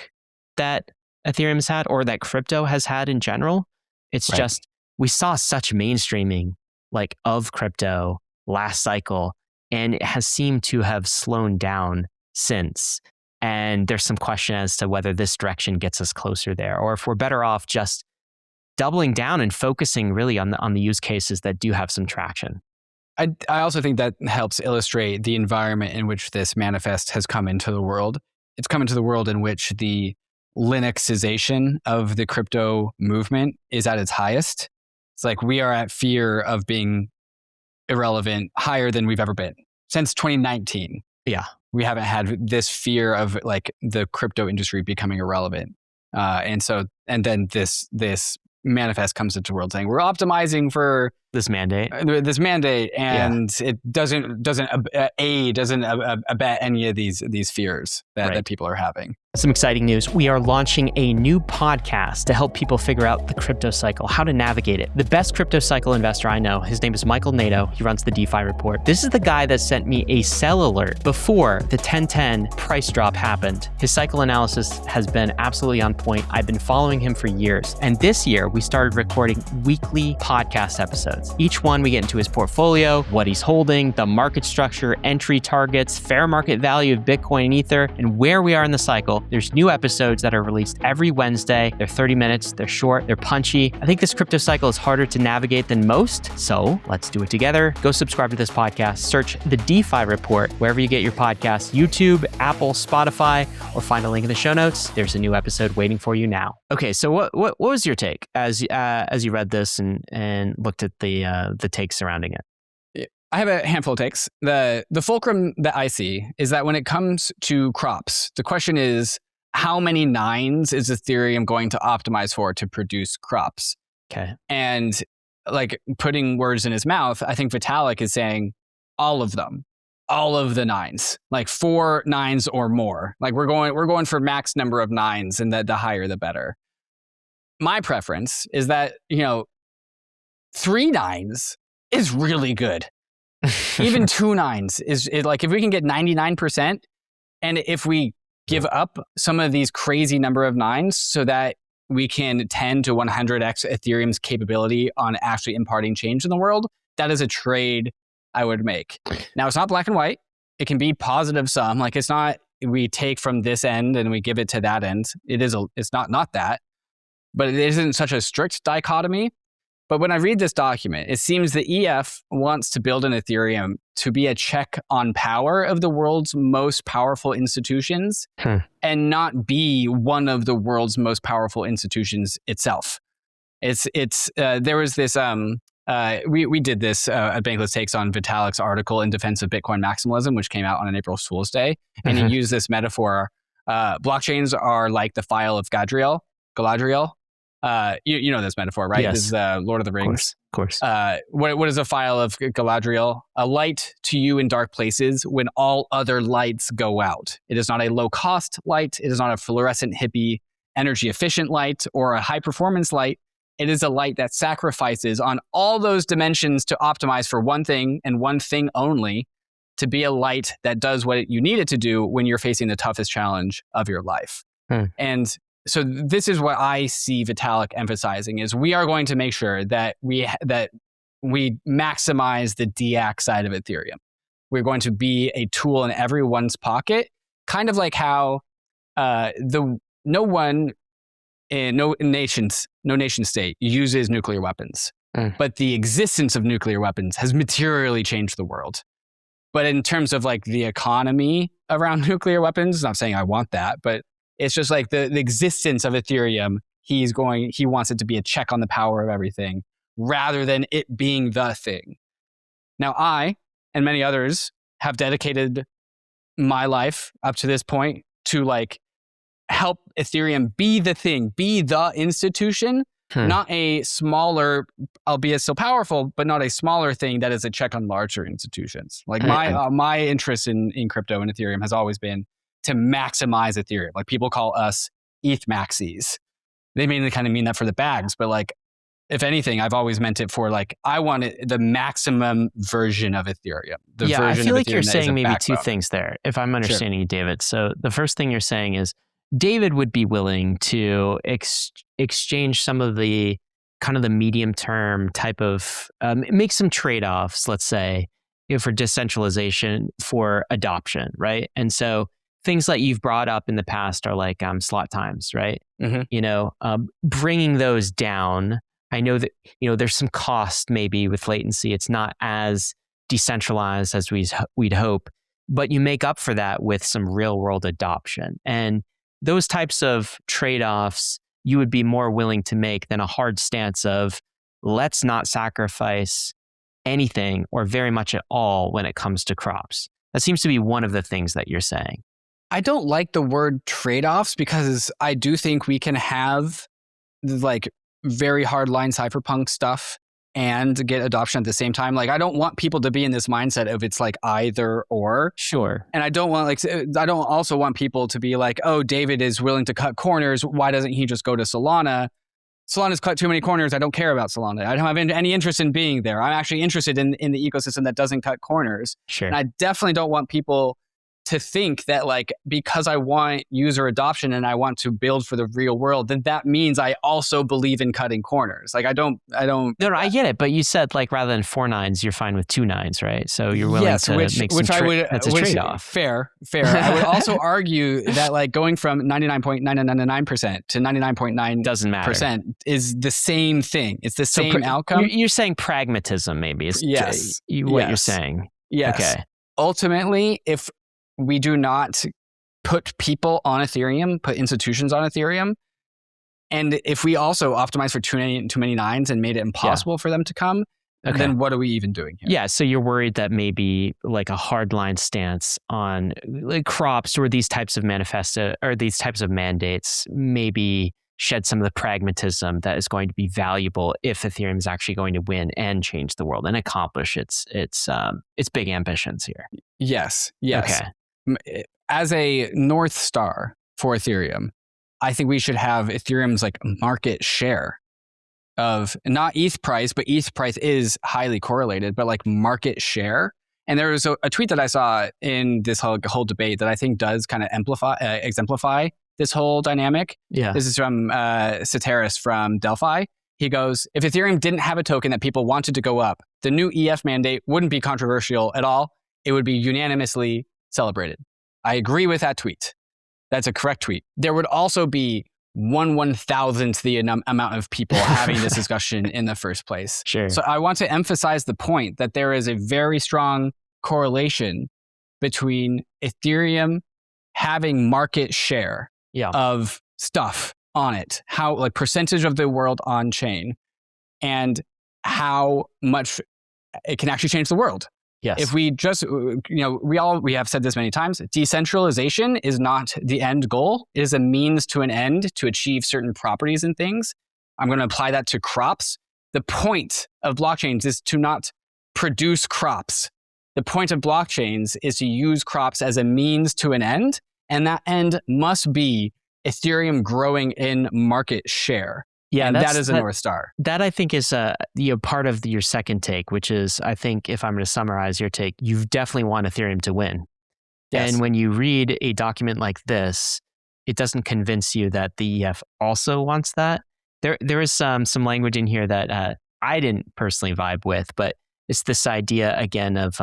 that Ethereum has had, or that crypto has had in general. It's just, we saw such mainstreaming like of crypto last cycle, and it has seemed to have slowed down since. And there's some question as to whether this direction gets us closer there, or if we're better off just doubling down and focusing really on the use cases that do have some traction. I also think that helps illustrate the environment in which this manifest has come into the world. It's come into the world in which the Linuxization of the crypto movement is at its highest. It's like we are at fear of being irrelevant higher than we've ever been since 2019. Yeah. We haven't had this fear of like the crypto industry becoming irrelevant. And then this manifest comes into the world saying we're optimizing for This mandate. And it doesn't abet any of these fears that people are having. Some exciting news. We are launching a new podcast to help people figure out the crypto cycle, how to navigate it. The best crypto cycle investor I know, his name is Michael Nato. He runs the DeFi Report. This is the guy that sent me a sell alert before the 1010 price drop happened. His cycle analysis has been absolutely on point. I've been following him for years. And this year, we started recording weekly podcast episodes. Each one, we get into his portfolio, what he's holding, the market structure, entry targets, fair market value of Bitcoin and Ether, and where we are in the cycle. There's new episodes that are released every Wednesday. They're 30 minutes, they're short, they're punchy. I think this crypto cycle is harder to navigate than most, so let's do it together. Go subscribe to this podcast, search the DeFi Report wherever you get your podcasts, YouTube, Apple, Spotify, or find a link in the show notes. There's a new episode waiting for you now. Okay, so what was your take as you read this and looked at the takes surrounding it? I have a handful of takes. The fulcrum that I see is that when it comes to crops, the question is, how many nines is Ethereum going to optimize for to produce crops? Okay. And like putting words in his mouth, I think Vitalik is saying all of them, all of the nines, like 4 nines or more. Like we're going for max number of nines, and the higher the better. My preference is that, 3 nines is really good. Even 2 nines is like, if we can get 99%, and if we give up some of these crazy number of nines so that we can 10 to 100x Ethereum's capability on actually imparting change in the world, that is a trade I would make. Now, it's not black and white. It can be positive sum. Like, it's not we take from this end and we give it to that end. It's not that, but it isn't such a strict dichotomy. But when I read this document, it seems the EF wants to build an Ethereum to be a check on power of the world's most powerful institutions and not be one of the world's most powerful institutions itself. There was this, we did this at Bankless Takes on Vitalik's article in defense of Bitcoin maximalism, which came out on an April Fool's Day. And he used this metaphor. Blockchains are like the file of Galadriel. You know this metaphor, right? Yes. This is Lord of the Rings. Of course. What is a file of Galadriel? A light to you in dark places when all other lights go out. It is not a low-cost light. It is not a fluorescent, hippie, energy-efficient light or a high-performance light. It is a light that sacrifices on all those dimensions to optimize for one thing and one thing only, to be a light that does what you need it to do when you're facing the toughest challenge of your life. And so this is what I see Vitalik emphasizing, is we are going to make sure that we maximize the DAC side of Ethereum. We're going to be a tool in everyone's pocket, kind of like how no nation state uses nuclear weapons, but the existence of nuclear weapons has materially changed the world. But in terms of like the economy around nuclear weapons, I'm not saying I want that, but it's just like the existence of Ethereum, he wants it to be a check on the power of everything rather than it being the thing. Now, I and many others have dedicated my life up to this point to like help Ethereum be the thing, be the institution, not a smaller, albeit still powerful, but not a smaller thing that is a check on larger institutions. Like my interest in crypto and Ethereum has always been to maximize Ethereum. Like people call us ETH maxis. They mainly kind of mean that for the bags, but like, if anything, I've always meant it for like, I want the maximum version of Ethereum. I feel like you're saying maybe two things there, if I'm understanding you, David. So the first thing you're saying is David would be willing to exchange some of the kind of the medium term type of, make some trade-offs, let's say, for decentralization for adoption, right? And so things that you've brought up in the past are like slot times, right? Bringing those down. I know that, there's some cost maybe with latency. It's not as decentralized as we'd hope, but you make up for that with some real world adoption. And those types of trade-offs you would be more willing to make than a hard stance of let's not sacrifice anything or very much at all when it comes to crops. That seems to be one of the things that you're saying. I don't like the word trade-offs because I do think we can have like very hardline cypherpunk stuff and get adoption at the same time. Like, I don't want people to be in this mindset of it's like either or. Sure. And I don't also want people to be like, oh, David is willing to cut corners. Why doesn't he just go to Solana? Solana's cut too many corners. I don't care about Solana. I don't have any interest in being there. I'm actually interested in the ecosystem that doesn't cut corners. Sure. And I definitely don't want people to think that like, because I want user adoption and I want to build for the real world, then that means I also believe in cutting corners. Like I don't. No, I get it. But you said like rather than 4 nines, you're fine with 2 nines, right? So you're willing to make some that's a trade-off. Fair. I would also argue that like going from 99.999% to 99.9% doesn't matter is the same thing. It's the same outcome. You're saying pragmatism maybe is what you're saying. Yes. Okay. Ultimately, if we do not put people on Ethereum, put institutions on Ethereum, and if we also optimize for too many nines and made it impossible for them to come, then what are we even doing here? Yeah, so you're worried that maybe like a hardline stance on like crops or these types of manifesto or these types of mandates maybe shed some of the pragmatism that is going to be valuable if Ethereum is actually going to win and change the world and accomplish its big ambitions here. Yes. Okay. As a North Star for Ethereum, I think we should have Ethereum's like market share of not ETH price, but ETH price is highly correlated, but like market share. And there was a tweet that I saw in this whole debate that I think does kind of exemplify this whole dynamic. Yeah. This is from Ceteris from DEFI. He goes, if Ethereum didn't have a token that people wanted to go up, the new EF mandate wouldn't be controversial at all. It would be unanimously celebrated. I agree with that tweet. That's a correct tweet. There would also be 1/1000th the amount of people having this discussion in the first place. Sure. So I want to emphasize the point that there is a very strong correlation between Ethereum having market share of stuff on it, how like percentage of the world on chain, and how much it can actually change the world. Yes. If we just, we have said this many times, decentralization is not the end goal. It is a means to an end to achieve certain properties and things. I'm going to apply that to crops. The point of blockchains is to not produce crops. The point of blockchains is to use crops as a means to an end, and that end must be Ethereum growing in market share. Yeah, and that is a North Star. That I think is part of your second take, which is, I think if I'm going to summarize your take, you definitely want Ethereum to win. Yes. And when you read a document like this, it doesn't convince you that the EF also wants that. There is some language in here that I didn't personally vibe with, but it's this idea again of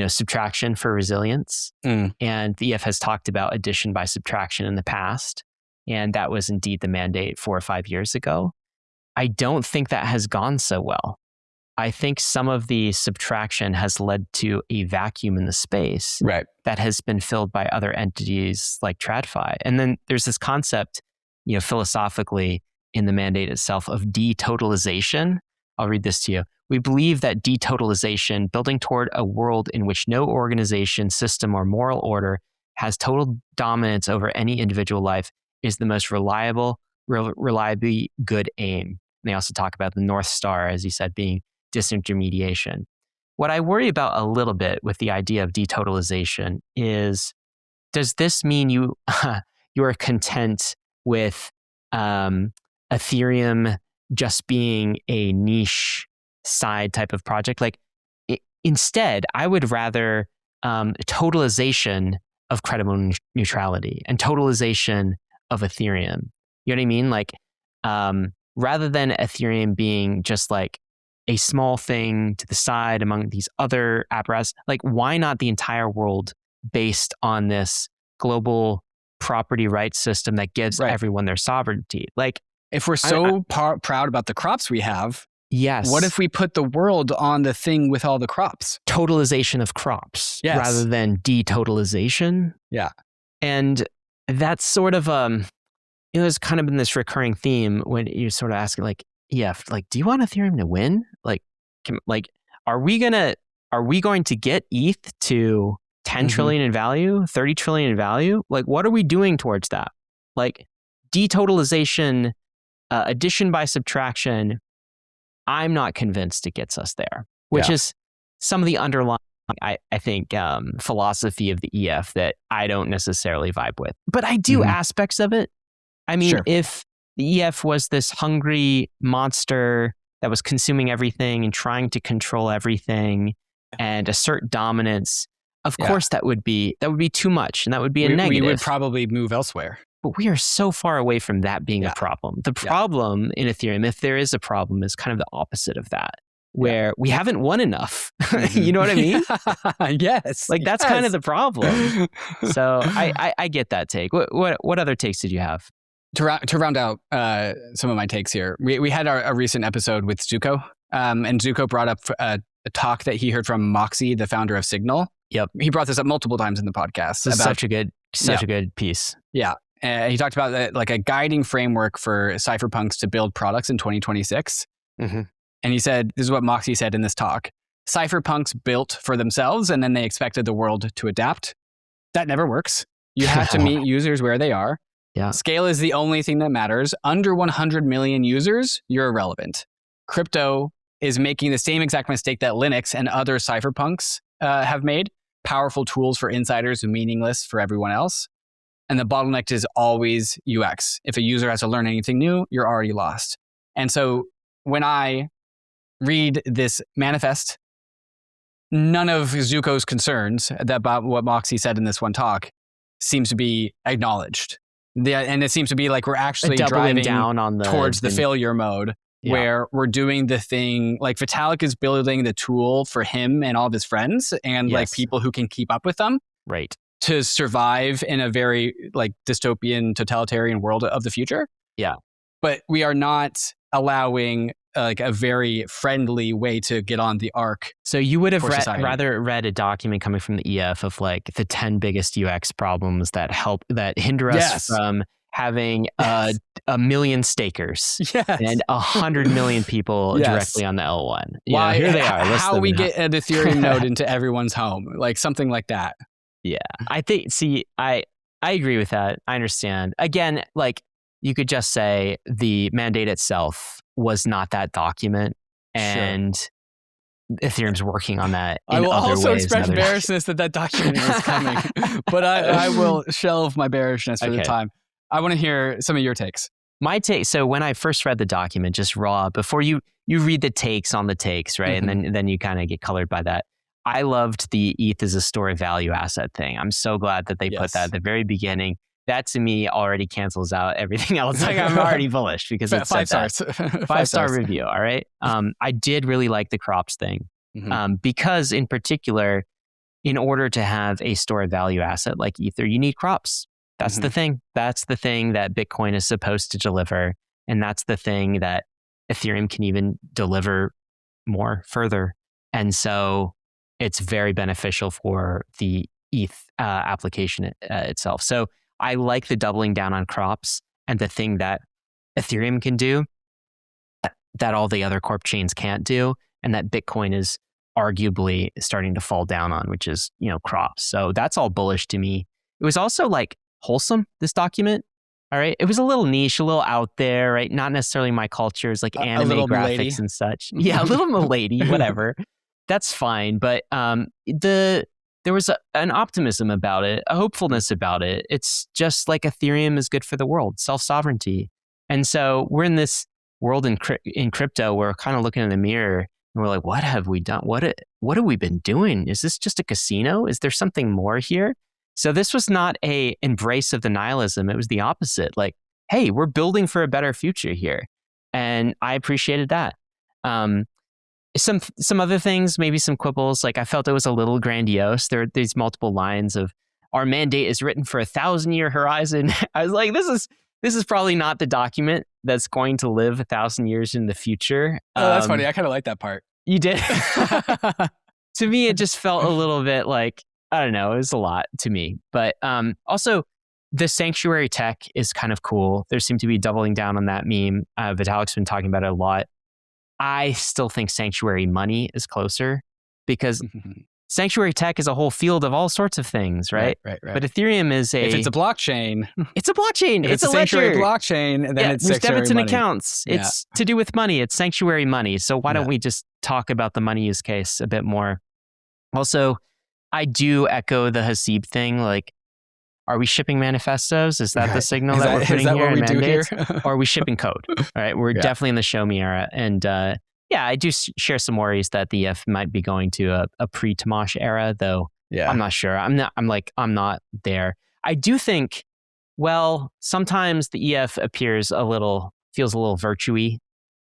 subtraction for resilience. And the EF has talked about addition by subtraction in the past. And that was indeed the mandate 4 or 5 years ago. I don't think that has gone so well. I think some of the subtraction has led to a vacuum in the space that has been filled by other entities like TRADFI. And then there's this concept, philosophically in the mandate itself of detotalization. I'll read this to you. We believe that detotalization, building toward a world in which no organization, system, or moral order has total dominance over any individual life, is the most reliably good aim. And they also talk about the North Star, as you said, being disintermediation. What I worry about a little bit with the idea of detotalization is, does this mean you are content with Ethereum just being a niche side type of project? Like, instead, I would rather totalization of credible neutrality and totalization of Ethereum. You know what I mean? Like, rather than Ethereum being just like a small thing to the side among these other apparatus, like why not the entire world based on this global property rights system that gives everyone their sovereignty? Like, if we're so proud about the crops we have, yes. What if we put the world on the thing with all the crops? Totalization of crops rather than detotalization. Yeah. And that's sort of there's kind of been this recurring theme when you're sort of asking like, do you want Ethereum to win? Are we going to get ETH to 10 trillion in value, 30 trillion in value? Like, what are we doing towards that? Like, detotalization, addition by subtraction I'm not convinced it gets us there, which is some of the underlying, I think, philosophy of the EF that I don't necessarily vibe with. But I do aspects of it. I mean, if the EF was this hungry monster that was consuming everything and trying to control everything and assert dominance, of course that would be too much, and that would be a negative. We would probably move elsewhere. But we are so far away from that being a problem. The problem in Ethereum, if there is a problem, is kind of the opposite of that, where we haven't won enough. You know what I mean? Yes. Like that's kind of the problem. So I get that take. What other takes did you have? To round out some of my takes here, we had a recent episode with Zuko, and Zuko brought up a talk that he heard from Moxie, the founder of Signal. Yep. He brought this up multiple times in the podcast. This is such a good piece. Yeah. He talked about like a guiding framework for cypherpunks to build products in 2026. And he said, this is what Moxie said in this talk: cypherpunks built for themselves and then they expected the world to adapt. That never works. You have to meet users where they are. Yeah. Scale is the only thing that matters. Under 100 million users, you're irrelevant. Crypto is making the same exact mistake that Linux and other cypherpunks have made. Powerful tools for insiders and meaningless for everyone else. And the bottleneck is always UX. If a user has to learn anything new, you're already lost. And so when I read this manifest, none of Zuko's concerns about what Moxie said in this one talk seems to be acknowledged. And it seems to be like we're actually driving down towards the failure mode, where we're doing the thing, like Vitalik is building the tool for him and all of his friends and like people who can keep up with them. Right. To survive in a very like dystopian, totalitarian world of the future. Yeah. But we are not allowing like a very friendly way to get on the arc. So you would have rather read a document coming from the EF of like the 10 biggest UX problems that hinder us from having a million stakers and 100 million people directly on the L1. Why? Here they are. How we get an Ethereum node into everyone's home, like something like that. Yeah, I think. See, I agree with that. I understand. Again, like you could just say the mandate itself was not that document, and Ethereum's working on that. I will also express bearishness that document is coming, but I will shelve my bearishness for the time. I want to hear some of your takes. My take. So when I first read the document, just raw, before you read the takes on the takes, right, and then you kind of get colored by that. I loved the ETH as a store of value asset thing. I'm so glad that they put that at the very beginning. That to me already cancels out everything else. Like I'm already bullish because it's 5 stars. 5-star review. All right. I did really like the crops thing because in particular, in order to have a store of value asset like Ether, you need crops. That's the thing. That's the thing that Bitcoin is supposed to deliver. And that's the thing that Ethereum can even deliver more further. And so it's very beneficial for the ETH application itself. So I like the doubling down on crops and the thing that Ethereum can do that all the other corp chains can't do, and that Bitcoin is arguably starting to fall down on, which is, crops. So that's all bullish to me. It was also like wholesome, this document. All right. It was a little niche, a little out there, right? Not necessarily my culture. It's like anime graphics and such. Yeah, a little milady, whatever. That's fine. But there was an optimism about it, a hopefulness about it. It's just like Ethereum is good for the world, self-sovereignty. And so we're in this world in crypto, we're kind of looking in the mirror and we're like, what have we done? What have we been doing? Is this just a casino? Is there something more here? So this was not a embrace of the nihilism. It was the opposite. Like, hey, we're building for a better future here. And I appreciated that. Some other things, maybe some quibbles. Like I felt it was a little grandiose. There are these multiple lines of our mandate is written for 1,000-year horizon. I was like, this is probably not the document that's going to live 1,000 years in the future. Oh, that's funny. I kind of like that part. You did? To me, it just felt a little bit like, I don't know, it was a lot to me. But also, the sanctuary tech is kind of cool. There seemed to be doubling down on that meme. Vitalik's been talking about it a lot. I still think sanctuary money is closer because sanctuary tech is a whole field of all sorts of things, right? Right. But Ethereum is if it's a blockchain, it's a blockchain. It's a a sanctuary ledger. blockchain, then it's there's sanctuary debits and money. accounts. It's to do with money. It's sanctuary money. So why don't we just talk about the money use case a bit more? Also, I do echo the Hasib thing. Like, are we shipping manifestos? Is that the signal that we're putting here in mandates? Or are we shipping code? All right, we're definitely in the show me era. And I do share some worries that the EF might be going to a pre-Tamash era, though. Yeah. I'm not sure. I'm not there. I do think, well, sometimes the EF feels a little virtue-y.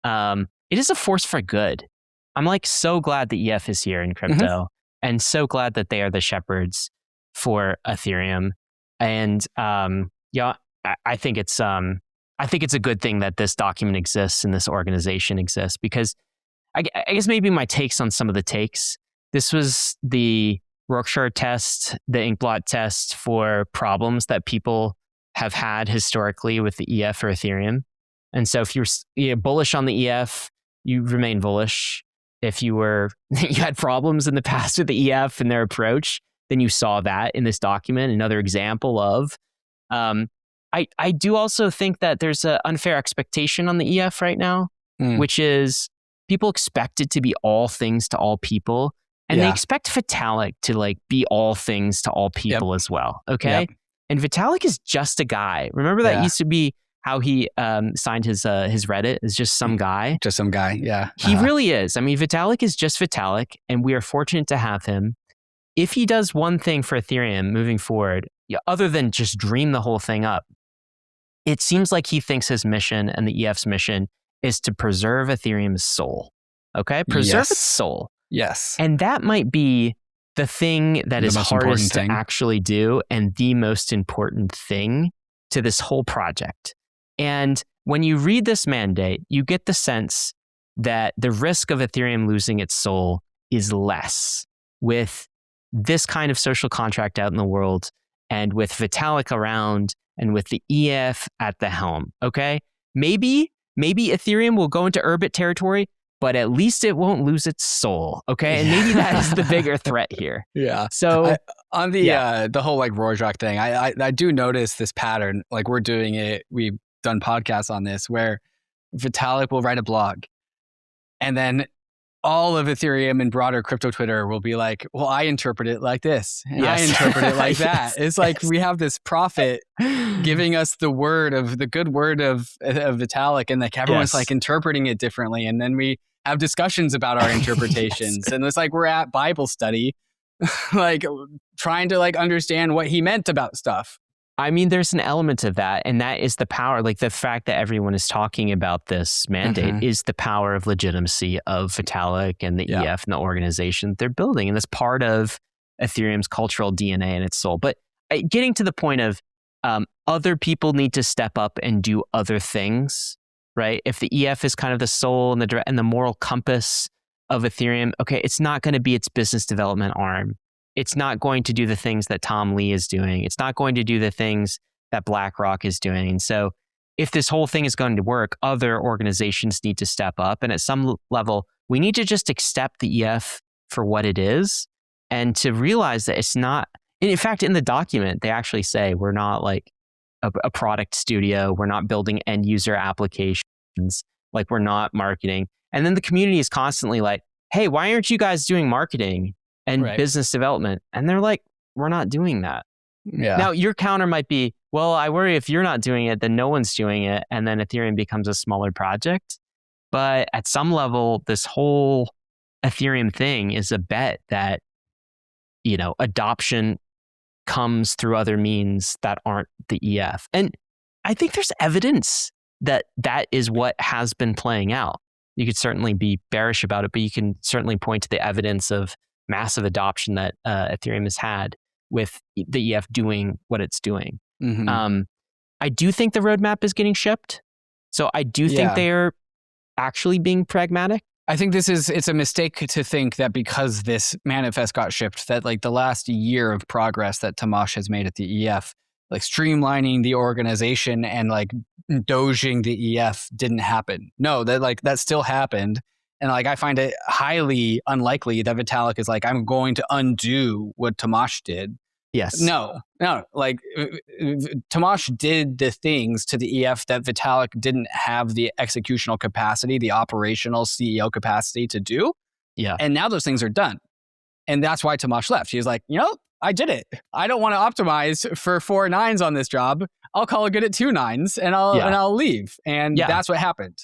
It is a force for good. I'm like so glad the EF is here in crypto and so glad that they are the shepherds for Ethereum. And I think it's a good thing that this document exists and this organization exists, because I guess maybe my takes on some of the takes. This was the Rorschach test, the inkblot test for problems that people have had historically with the EF or Ethereum. And so if you're bullish on the EF, you remain bullish. If you had problems in the past with the EF and their approach, then you saw that in this document. Another example of, I do also think that there's an unfair expectation on the EF right now, which is people expect it to be all things to all people. And they expect Vitalik to like be all things to all people as well. Okay. Yep. And Vitalik is just a guy. Remember that used to be how he signed his Reddit is just some guy. Just some guy. Yeah. He really is. I mean, Vitalik is just Vitalik, and we are fortunate to have him. If he does one thing for Ethereum moving forward, other than just dream the whole thing up, it seems like he thinks his mission and the EF's mission is to preserve Ethereum's soul. Okay? Preserve its soul. Yes. And that might be the thing that is hardest to actually do and the most important thing to this whole project. And when you read this mandate, you get the sense that the risk of Ethereum losing its soul is less with this kind of social contract out in the world and with Vitalik around and with the EF at the helm. Okay? Maybe Ethereum will go into Urbit territory, but at least it won't lose its soul. Okay. And maybe that is the bigger threat here. Yeah. So on the whole like Rorschach thing, I do notice this pattern. Like we're doing it. We've done podcasts on this where Vitalik will write a blog and then all of Ethereum and broader crypto Twitter will be like, well, I interpret it like this. And I interpret it like that. It's like we have this prophet giving us the good word of Vitalik, and like everyone's like interpreting it differently. And then we have discussions about our interpretations. And it's like we're at Bible study, like trying to like understand what he meant about stuff. I mean, there's an element of that, and that is the power, like the fact that everyone is talking about this mandate is the power of legitimacy of Vitalik and the EF and the organization they're building. And that's part of Ethereum's cultural DNA and its soul. But getting to the point of other people need to step up and do other things, right? If the EF is kind of the soul and the moral compass of Ethereum, okay, it's not going to be its business development arm. It's not going to do the things that Tom Lee is doing. It's not going to do the things that BlackRock is doing. And so if this whole thing is going to work, other organizations need to step up. And at some level, we need to just accept the EF for what it is and to realize that it's not, in fact, in the document, they actually say we're not like a product studio. We're not building end user applications. Like we're not marketing. And then the community is constantly like, hey, why aren't you guys doing marketing and business development? And they're like, we're not doing that. Yeah. Now, your counter might be, well, I worry if you're not doing it, then no one's doing it. And then Ethereum becomes a smaller project. But at some level, this whole Ethereum thing is a bet that, adoption comes through other means that aren't the EF. And I think there's evidence that that is what has been playing out. You could certainly be bearish about it, but you can certainly point to the evidence of massive adoption that Ethereum has had with the EF doing what it's doing. I do think the roadmap is getting shipped. So I do think they're actually being pragmatic. I think it's a mistake to think that because this manifest got shipped, that like the last year of progress that Tamash has made at the EF, like streamlining the organization and like doging the EF didn't happen. No, that still happened. And like, I find it highly unlikely that Vitalik is like, I'm going to undo what Tomasz did. Yes. No. Like, Tomasz did the things to the EF that Vitalik didn't have the executional capacity, the operational CEO capacity to do. Yeah. And now those things are done. And that's why Tomasz left. He was like, I did it. I don't want to optimize for 4 9s on this job. I'll call it good at 2 9s and I'll leave. And that's what happened.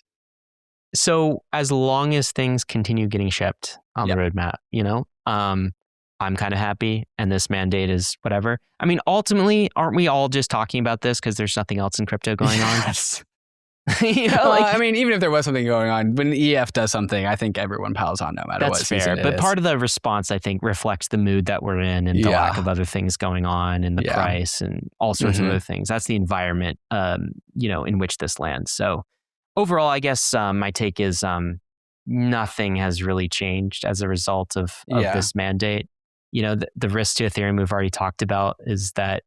So as long as things continue getting shipped on the roadmap, I'm kind of happy, and this mandate is whatever. I mean, ultimately, aren't we all just talking about this because there's nothing else in crypto going on? Yes. I mean, even if there was something going on, when EF does something, I think everyone piles on no matter what. That's fair. But part of the response, I think, reflects the mood that we're in and the lack of other things going on and the price and all sorts of other things. That's the environment, in which this lands. So overall, I guess my take is nothing has really changed as a result of this mandate. The risk to Ethereum we've already talked about is that,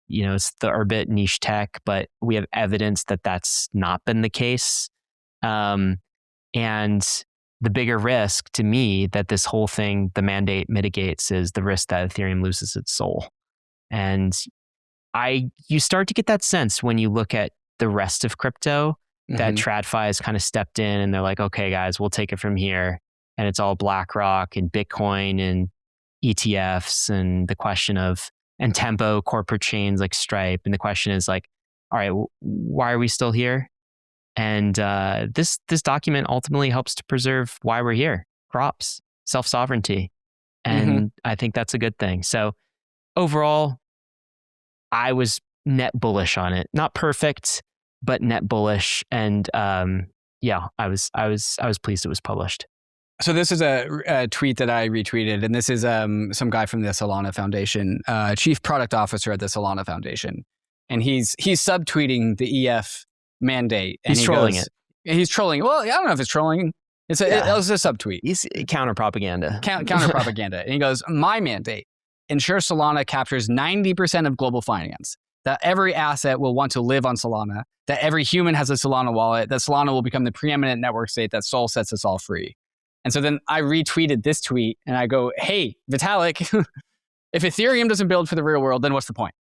it's the Urbit niche tech, but we have evidence that that's not been the case. And the bigger risk to me that this whole thing, the mandate mitigates, is the risk that Ethereum loses its soul. And you start to get that sense when you look at the rest of crypto that TRADFI has kind of stepped in and they're like, okay, guys, we'll take it from here. And it's all BlackRock and Bitcoin and ETFs and the question of, and Tempo corporate chains like Stripe. And the question is like, all right, why are we still here? And this document ultimately helps to preserve why we're here: crops, self-sovereignty. And I think that's a good thing. So overall, I was net bullish on it. Not perfect, but net bullish. And I was pleased it was published. So this is a tweet that I retweeted, and this is some guy from the Solana Foundation, chief product officer at the Solana Foundation, and he's subtweeting the EF mandate. And he's trolling it. He's trolling. Well, I don't know if it's trolling. It was a subtweet. He's counter propaganda. Counter propaganda. And he goes, my mandate ensures Solana captures 90% of global finance, that every asset will want to live on Solana, that every human has a Solana wallet, that Solana will become the preeminent network state, that Sol sets us all free. And so then I retweeted this tweet and I go, hey, Vitalik, if Ethereum doesn't build for the real world, then what's the point?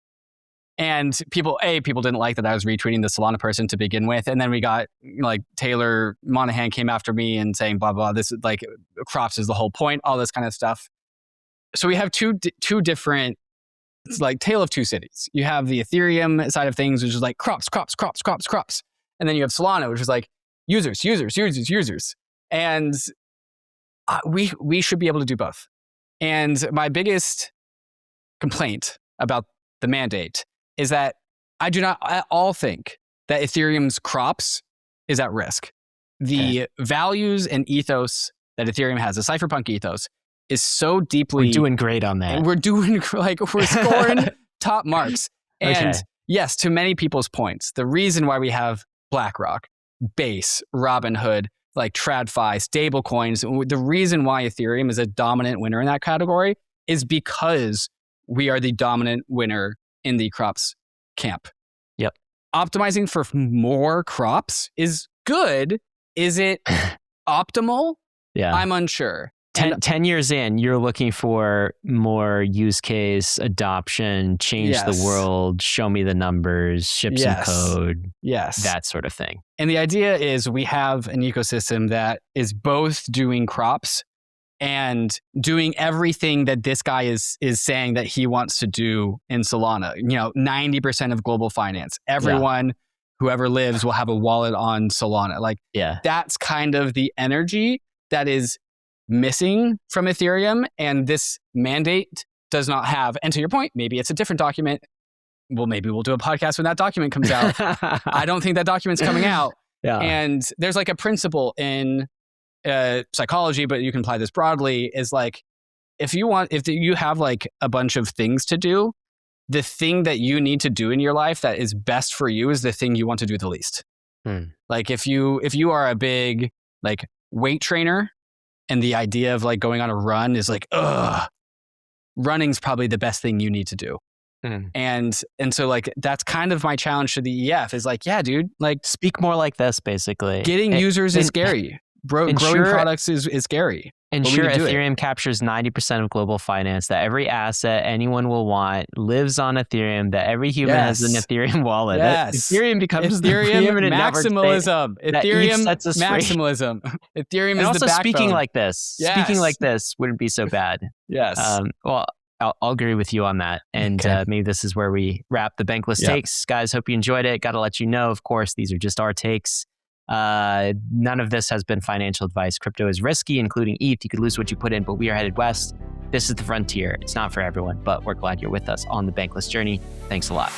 And people didn't like that I was retweeting the Solana person to begin with. And then we got like Taylor Monahan came after me and saying, blah, blah, this is like crops is the whole point, all this kind of stuff. So we have two different, it's like tale of two cities. You have the Ethereum side of things, which is like crops. And then you have Solana, which is like users. And we should be able to do both. And my biggest complaint about the mandate is that I do not at all think that Ethereum's crops is at risk. The values and ethos that Ethereum has, the cypherpunk ethos, is so deeply... We're doing great on that. We're scoring top marks. And yes, to many people's points, the reason why we have BlackRock, Base, Robinhood, like TRADFI, stable coins, the reason why Ethereum is a dominant winner in that category is because we are the dominant winner in the crops camp. Yep. Optimizing for more crops is good. Is it optimal? Yeah. I'm unsure. 10 years in, you're looking for more use case adoption, change the world, show me the numbers, ship some code, that sort of thing. And the idea is we have an ecosystem that is both doing crops and doing everything that this guy is saying that he wants to do in Solana. 90% of global finance. Everyone, whoever lives, will have a wallet on Solana. That's kind of the energy that is missing from Ethereum, and this mandate does not have. And to your point, maybe it's a different document. Well, maybe we'll do a podcast when that document comes out. I don't think that document's coming out. And there's like a principle in psychology, but you can apply this broadly, is like, if you have like a bunch of things to do, the thing that you need to do in your life that is best for you is the thing you want to do the least. Like if you are a big like weight trainer, and the idea of like going on a run is like, running's probably the best thing you need to do. And so like, that's kind of my challenge to the EF is like, yeah, dude, like speak more like this, basically. Getting users is scary. growing products is scary. Ensure Ethereum captures 90% of global finance, that every asset anyone will want lives on Ethereum, that every human has an Ethereum wallet. Yes. Ethereum becomes the preeminent maximalism. Ethereum maximalism. Ethereum and is also the backbone. speaking like this wouldn't be so bad. Yes. Well, I'll agree with you on that. And maybe this is where we wrap the Bankless takes. Guys, hope you enjoyed it. Got to let you know, of course, these are just our takes. None of this has been financial advice. Crypto is risky, including ETH. You could lose what you put in, but we are headed west. This is the frontier. It's not for everyone, but we're glad you're with us on the Bankless journey. Thanks a lot.